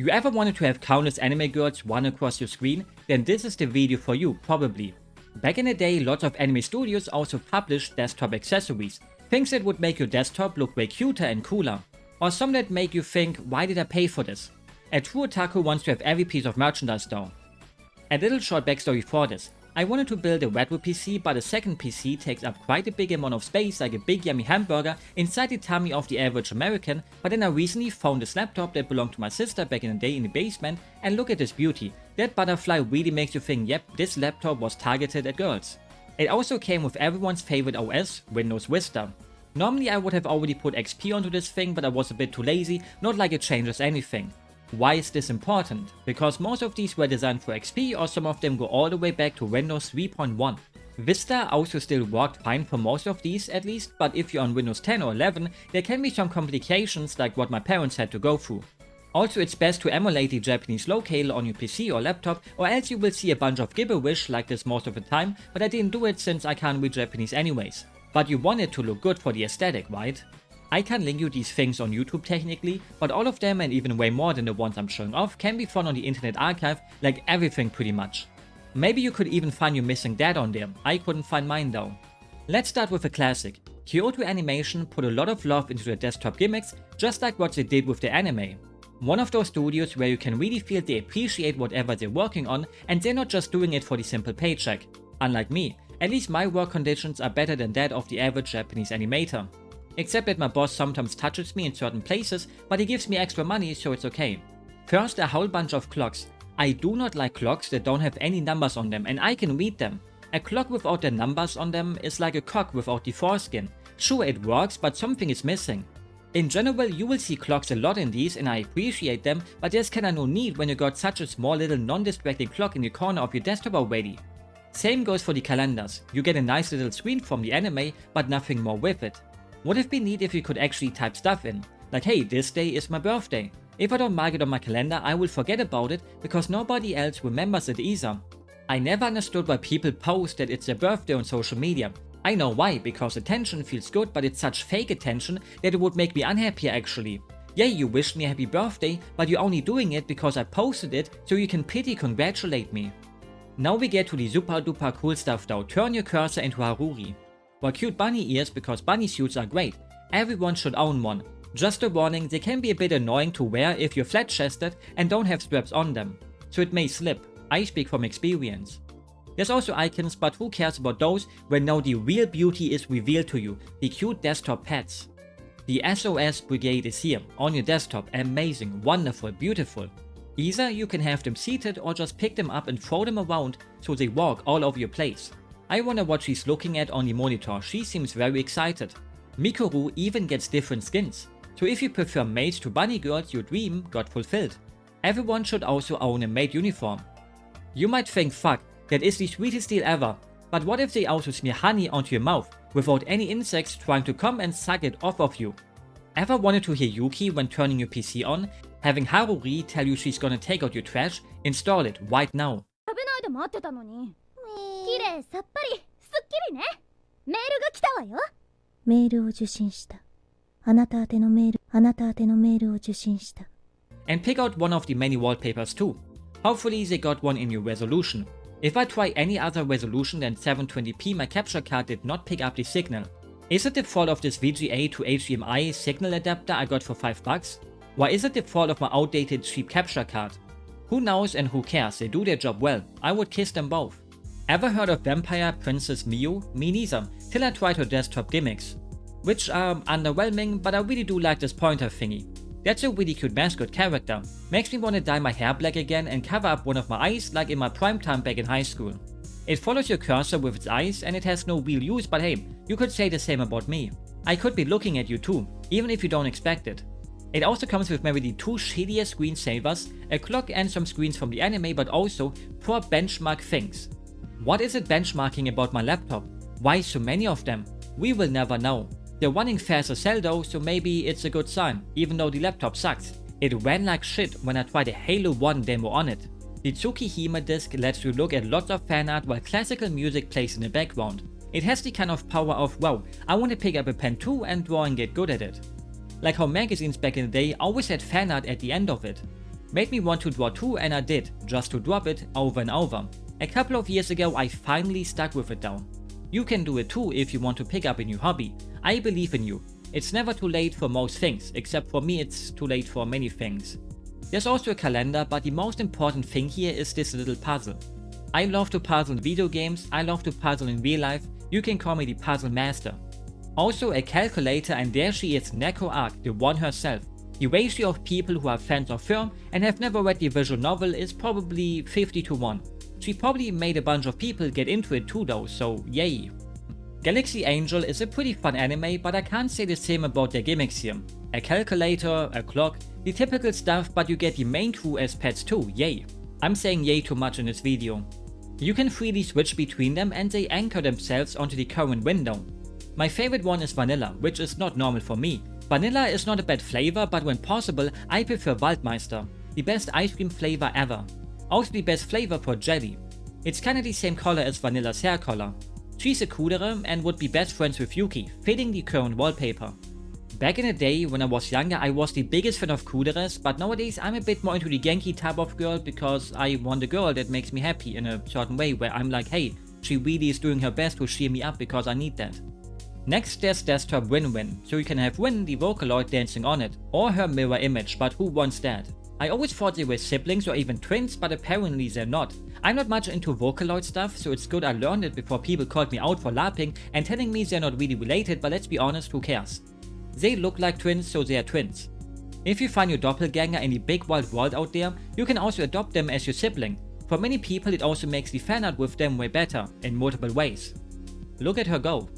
You ever wanted to have countless anime girls run across your screen? Then this is the video for you, probably. Back in the day, lots of anime studios also published desktop accessories, things that would make your desktop look way cuter and cooler, or some that make you think, why did I pay for this? A true otaku wants to have every piece of merchandise though. A little short backstory for this. I wanted to build a retro PC, but a second PC takes up quite a big amount of space, like a big yummy hamburger inside the tummy of the average American. But then I recently found this laptop that belonged to my sister back in the day in the basement, and look at this beauty. That butterfly really makes you think, yep, this laptop was targeted at girls. It also came with everyone's favorite OS, Windows Vista. Normally I would have already put XP onto this thing, but I was a bit too lazy, not like it changes anything. Why is this important? Because most of these were designed for XP, or some of them go all the way back to Windows 3.1. Vista also still worked fine for most of these at least, but if you're on Windows 10 or 11, there can be some complications like what my parents had to go through. Also, it's best to emulate the Japanese locale on your PC or laptop, or else you will see a bunch of gibberish like this most of the time, but I didn't do it since I can't read Japanese anyways. But you want it to look good for the aesthetic, right? I can link you these things on YouTube technically, but all of them and even way more than the ones I'm showing off can be found on the Internet Archive, like everything pretty much. Maybe you could even find your missing dad on there, I couldn't find mine though. Let's start with a classic. Kyoto Animation put a lot of love into their desktop gimmicks, just like what they did with the anime. One of those studios where you can really feel they appreciate whatever they're working on, and they're not just doing it for the simple paycheck. Unlike me, at least my work conditions are better than that of the average Japanese animator. Except that my boss sometimes touches me in certain places, but he gives me extra money, so it's okay. First, a whole bunch of clocks. I do not like clocks that don't have any numbers on them, and I can read them. A clock without the numbers on them is like a cock without the foreskin. Sure, it works, but something is missing. In general, you will see clocks a lot in these, and I appreciate them, but there's kinda no need when you got such a small little non-distracting clock in the corner of your desktop already. Same goes for the calendars. You get a nice little screen from the anime, but nothing more with it. Would have been neat if you could actually type stuff in, like hey, this day is my birthday. If I don't mark it on my calendar, I will forget about it because nobody else remembers it either. I never understood why people post that it's their birthday on social media. I know why, because attention feels good, but it's such fake attention that it would make me unhappy actually. Yeah, you wished me a happy birthday, but you're only doing it because I posted it so you can pity congratulate me. Now we get to the super duper cool stuff though. Turn your cursor into Haruhi. Or cute bunny ears, because bunny suits are great. Everyone should own one. Just a warning, they can be a bit annoying to wear if you're flat-chested and don't have straps on them. So it may slip. I speak from experience. There's also icons, but who cares about those when now the real beauty is revealed to you, the cute desktop pets. The SOS Brigade is here, on your desktop, amazing, wonderful, beautiful. Either you can have them seated or just pick them up and throw them around so they walk all over your place. I wonder what she's looking at on the monitor, she seems very excited. Mikuru even gets different skins, so if you prefer maids to bunny girls, your dream got fulfilled. Everyone should also own a maid uniform. You might think, fuck, that is the sweetest deal ever, but what if they also smear honey onto your mouth, without any insects trying to come and suck it off of you? Ever wanted to hear Yuki when turning your PC on? Having Haruhi tell you she's gonna take out your trash? Install it right now. きれいさっぱりすっきりね。メールが来たわよ。メールを受信した。あなた宛てのメールを受信した。 And pick out one of the many wallpapers too. Hopefully they got one in your resolution. If I try any other resolution than 720p, my capture card did not pick up the signal. Is it the fault of this VGA to HDMI signal adapter I got for $5? Or is it the fault of my outdated cheap capture card? Who knows and who cares, they do their job well. I would kiss them both. Ever heard of Vampire Princess Miu? Me neither, till I tried her desktop gimmicks. Which are underwhelming, but I really do like this pointer thingy. That's a really cute mascot character. Makes me want to dye my hair black again and cover up one of my eyes like in my prime time back in high school. It follows your cursor with its eyes and it has no real use, but hey, you could say the same about me. I could be looking at you too, even if you don't expect it. It also comes with maybe the two shadiest screensavers, a clock and some screens from the anime, but also 4 benchmark things. What is it benchmarking about my laptop? Why so many of them? We will never know. They're running fast as hell though, so maybe it's a good sign, even though the laptop sucks. It ran like shit when I tried a Halo 1 demo on it. The Tsukihime disc lets you look at lots of fan art while classical music plays in the background. It has the kind of power of, wow, I want to pick up a pen too and draw and get good at it. Like how magazines back in the day always had fan art at the end of it. Made me want to draw 2 and I did, just to drop it over and over. A couple of years ago I finally stuck with it though. You can do it too if you want to pick up a new hobby. I believe in you. It's never too late for most things, except for me it's too late for many things. There's also a calendar, but the most important thing here is this little puzzle. I love to puzzle in video games, I love to puzzle in real life, you can call me the puzzle master. Also a calculator, and there she is, Neco-Arc, the one herself. The ratio of people who are fans of film and have never read the visual novel is probably 50-1. She probably made a bunch of people get into it too though, so yay. Galaxy Angel is a pretty fun anime, but I can't say the same about their gimmicks here. A calculator, a clock, the typical stuff, but you get the main crew as pets too, yay. I'm saying yay too much in this video. You can freely switch between them and they anchor themselves onto the current window. My favorite one is vanilla, which is not normal for me. Vanilla is not a bad flavor, but when possible, I prefer Waldmeister, the best ice cream flavor ever. Also the best flavor for jelly. It's kinda the same color as Vanilla's hair color. She's a kudere and would be best friends with Yuki, fitting the current wallpaper. Back in the day, when I was younger, I was the biggest fan of kuderes, but nowadays I'm a bit more into the Genki type of girl because I want a girl that makes me happy in a certain way, where I'm like, hey, she really is doing her best to cheer me up because I need that. Next there's desktop Win-Win, so you can have Win the Vocaloid dancing on it, or her mirror image, but who wants that? I always thought they were siblings or even twins, but apparently they're not. I'm not much into Vocaloid stuff, so it's good I learned it before people called me out for LARPing and telling me they're not really related, but let's be honest, who cares? They look like twins, so they are twins. If you find your doppelganger in the big wild world out there, you can also adopt them as your sibling. For many people it also makes the fanart with them way better, in multiple ways. Look at her go.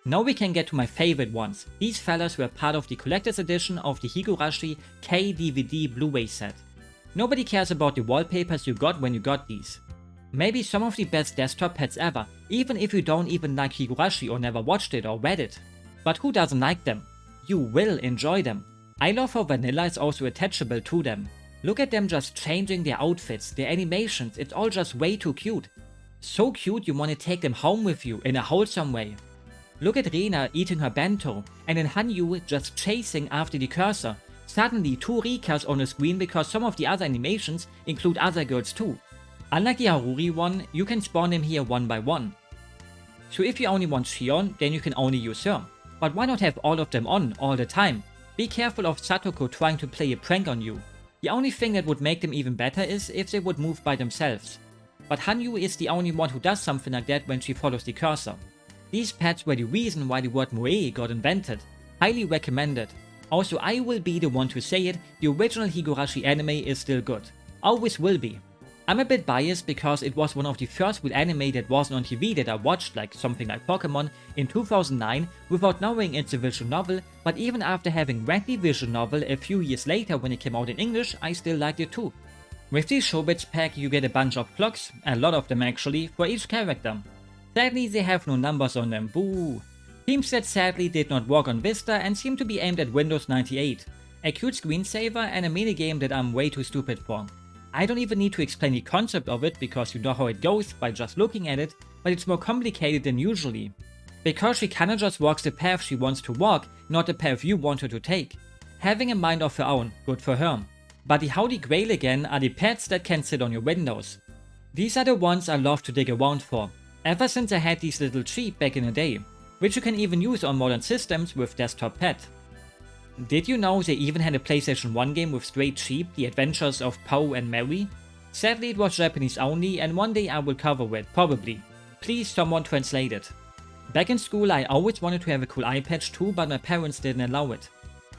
Now we can get to my favorite ones. These fellas were part of the collector's edition of the Higurashi xDDD Blu-ray set. Nobody cares about the wallpapers you got when you got these. Maybe some of the best desktop pets ever, even if you don't even like Higurashi or never watched it or read it. But who doesn't like them? You will enjoy them. I love how vanilla is also attachable to them. Look at them just changing their outfits, their animations, it's all just way too cute. So cute you want to take them home with you in a wholesome way. Look at Rena eating her bento, and then Hanyu just chasing after the cursor. Suddenly 2 Rikas on the screen because some of the other animations include other girls too. Unlike the Haruhi one, you can spawn them here one by one. So if you only want Shion, then you can only use her. But why not have all of them on all the time? Be careful of Satoko trying to play a prank on you. The only thing that would make them even better is if they would move by themselves. But Hanyu is the only one who does something like that when she follows the cursor. These pets were the reason why the word moe got invented. Highly recommended. Also, I will be the one to say it, the original Higurashi anime is still good. Always will be. I'm a bit biased because it was one of the first real anime that wasn't on TV that I watched, like something like Pokemon, in 2009 without knowing it's a visual novel, but even after having read the visual novel a few years later when it came out in English, I still liked it too. With the Chobits pack you get a bunch of clocks, a lot of them actually, for each character. Sadly they have no numbers on them, boo. Themes that sadly did not work on Vista and seem to be aimed at Windows 98. A cute screensaver and a minigame that I'm way too stupid for. I don't even need to explain the concept of it because you know how it goes by just looking at it, but it's more complicated than usually. Because she kinda just walks the path she wants to walk, not the path you want her to take. Having a mind of her own, good for her. But the Holy Grail again are the pets that can sit on your windows. These are the ones I love to dig around for. Ever since I had these little sheep back in the day, which you can even use on modern systems with Desktop Pet. Did you know they even had a PlayStation 1 game with straight sheep, The Adventures of Poe and Mary? Sadly it was Japanese only and one day I will cover it, probably. Please someone translate it. Back in school I always wanted to have a cool eye patch too, but my parents didn't allow it.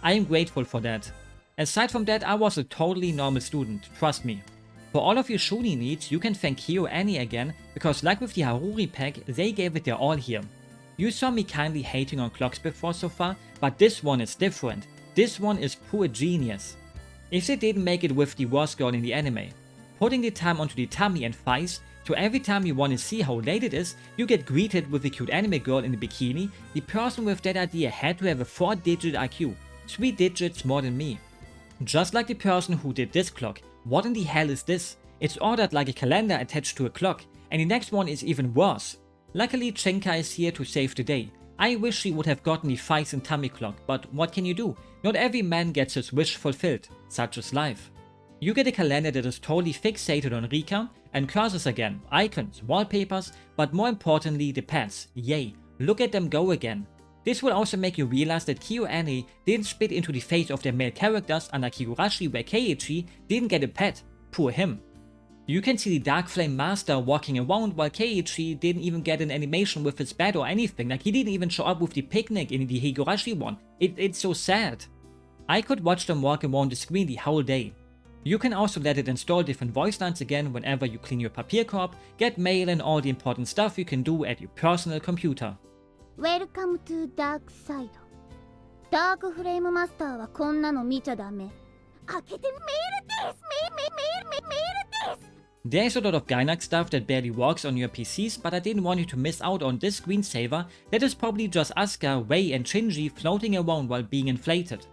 I am grateful for that. Aside from that I was a totally normal student, trust me. For all of your Chuuni needs, you can thank Kyo Annie again, because like with the Haruhi pack, they gave it their all here. You saw me kindly hating on clocks before so far, but this one is different. This one is pure genius. If they didn't make it with the worst girl in the anime, putting the time onto the tummy and thighs, so every time you want to see how late it is, you get greeted with a cute anime girl in a bikini, the person with that idea had to have a 4-digit IQ, 3 digits more than me. Just like the person who did this clock. What in the hell is this? It's ordered like a calendar attached to a clock, and the next one is even worse. Luckily Chenka is here to save the day. I wish she would have gotten the thighs and tummy clock, but what can you do? Not every man gets his wish fulfilled, such is life. You get a calendar that is totally fixated on Rika, and cursors again, icons, wallpapers, but more importantly the pets. Yay, look at them go again. This will also make you realize that KyoAni didn't spit into the face of their male characters unlike Higurashi, where Keiichi didn't get a pet. Poor him. You can see the Dark Flame Master walking around while Keiichi didn't even get an animation with his bed or anything, like he didn't even show up with the picnic in the Higurashi one. It's so sad. I could watch them walk around the screen the whole day. You can also let it install different voice lines again whenever you clean your Papierkorb, get mail and all the important stuff you can do at your personal computer. Welcome to Dark Side. Dark Flame Master はこんなの見ちゃダメ。開けてメールです。メールです。There's a lot of Gainax stuff that barely works on your PCs, but I didn't want you to miss out on this screensaver that is probably just Asuka, Wei and Shinji floating around while being inflated.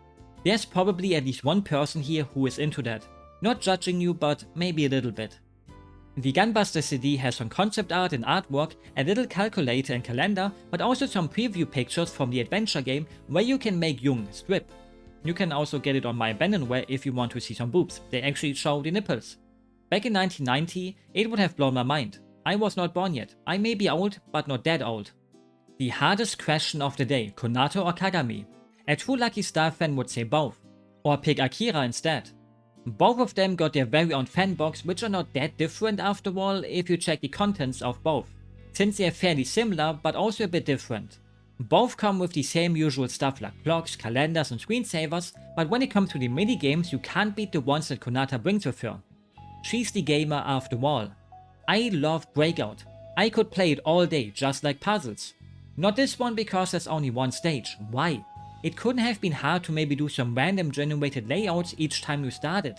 There's probably at least one person here who is into that. Not judging you, but maybe a little bit. The Gunbuster CD has some concept art and artwork, a little calculator and calendar, but also some preview pictures from the adventure game where you can make Jung strip. You can also get it on my abandonware if you want to see some boobs. They actually show the nipples. Back in 1990, it would have blown my mind. I was not born yet. I may be old, but not that old. The hardest question of the day, Konato or Kagami? A true Lucky Star fan would say both. Or pick Akira instead. Both of them got their very own fanbox, which are not that different after all if you check the contents of both, since they are fairly similar but also a bit different. Both come with the same usual stuff like clocks, calendars and screensavers, but when it comes to the minigames you can't beat the ones that Konata brings with her. She's the gamer after all. I love Breakout. I could play it all day just like puzzles. Not this one because there's only one stage. Why? It couldn't have been hard to maybe do some random generated layouts each time you started.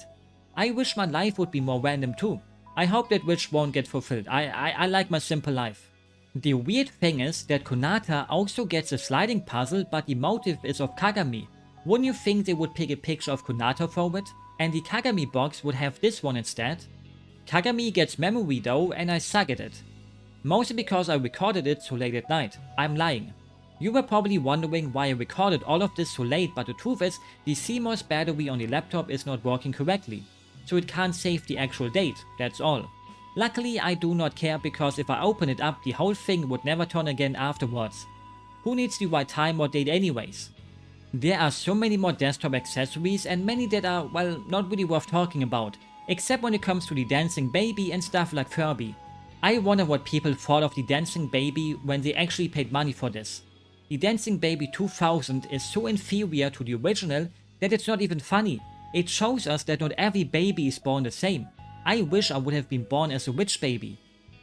I wish my life would be more random too. I hope that wish won't get fulfilled. I like my simple life. The weird thing is that Konata also gets a sliding puzzle, but the motive is of Kagami. Wouldn't you think they would pick a picture of Konata for it? And the Kagami box would have this one instead? Kagami gets memory though, and I suck at it. Mostly because I recorded it so late at night. I'm lying. You were probably wondering why I recorded all of this so late, but the truth is, the CMOS battery on the laptop is not working correctly, so it can't save the actual date, that's all. Luckily I do not care, because if I open it up the whole thing would never turn again afterwards. Who needs the right time or date anyways? There are so many more desktop accessories and many that are, well, not really worth talking about, except when it comes to the dancing baby and stuff like Furby. I wonder what people thought of the dancing baby when they actually paid money for this. The Dancing Baby 2000 is so inferior to the original that it's not even funny. It shows us that not every baby is born the same. I wish I would have been born as a witch baby.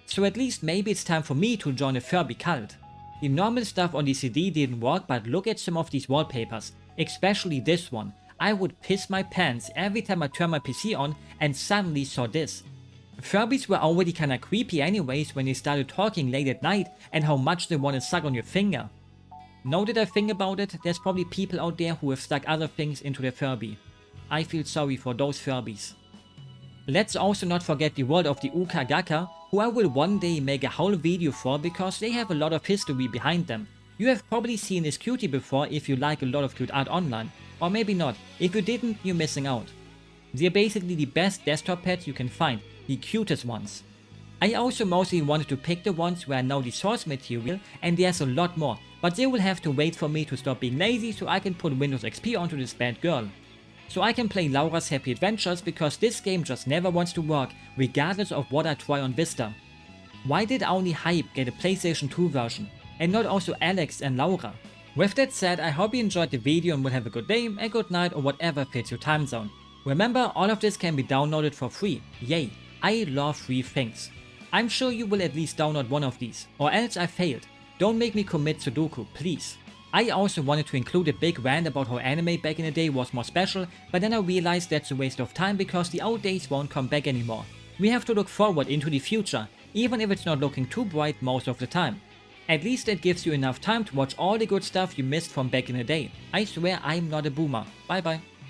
So at least maybe it's time for me to join a Furby cult. The normal stuff on the CD didn't work, but look at some of these wallpapers, especially this one. I would piss my pants every time I turned my PC on and suddenly saw this. Furbies were already kinda creepy anyways when they started talking late at night and how much they want to suck on your finger. Now that I think about it, there's probably people out there who have stuck other things into their Furby. I feel sorry for those Furbies. Let's also not forget the world of the Ukagaka, who I will one day make a whole video for because they have a lot of history behind them. You have probably seen this cutie before if you like a lot of cute art online, or maybe not. If you didn't, you're missing out. They're basically the best desktop pets you can find, the cutest ones. I also mostly wanted to pick the ones where I know the source material, and there's a lot more, but they will have to wait for me to stop being lazy so I can put Windows XP onto this bad girl. So I can play Laura's Happy Adventures because this game just never wants to work, regardless of what I try on Vista. Why did only Hype get a PlayStation 2 version, and not also Alex and Laura? With that said, I hope you enjoyed the video and will have a good day, a good night, or whatever fits your time zone. Remember, all of this can be downloaded for free. Yay, I love free things. I'm sure you will at least download one of these, or else I failed. Don't make me commit Sudoku, please. I also wanted to include a big rant about how anime back in the day was more special, but then I realized that's a waste of time because the old days won't come back anymore. We have to look forward into the future, even if it's not looking too bright most of the time. At least it gives you enough time to watch all the good stuff you missed from back in the day. I swear I'm not a boomer. Bye bye.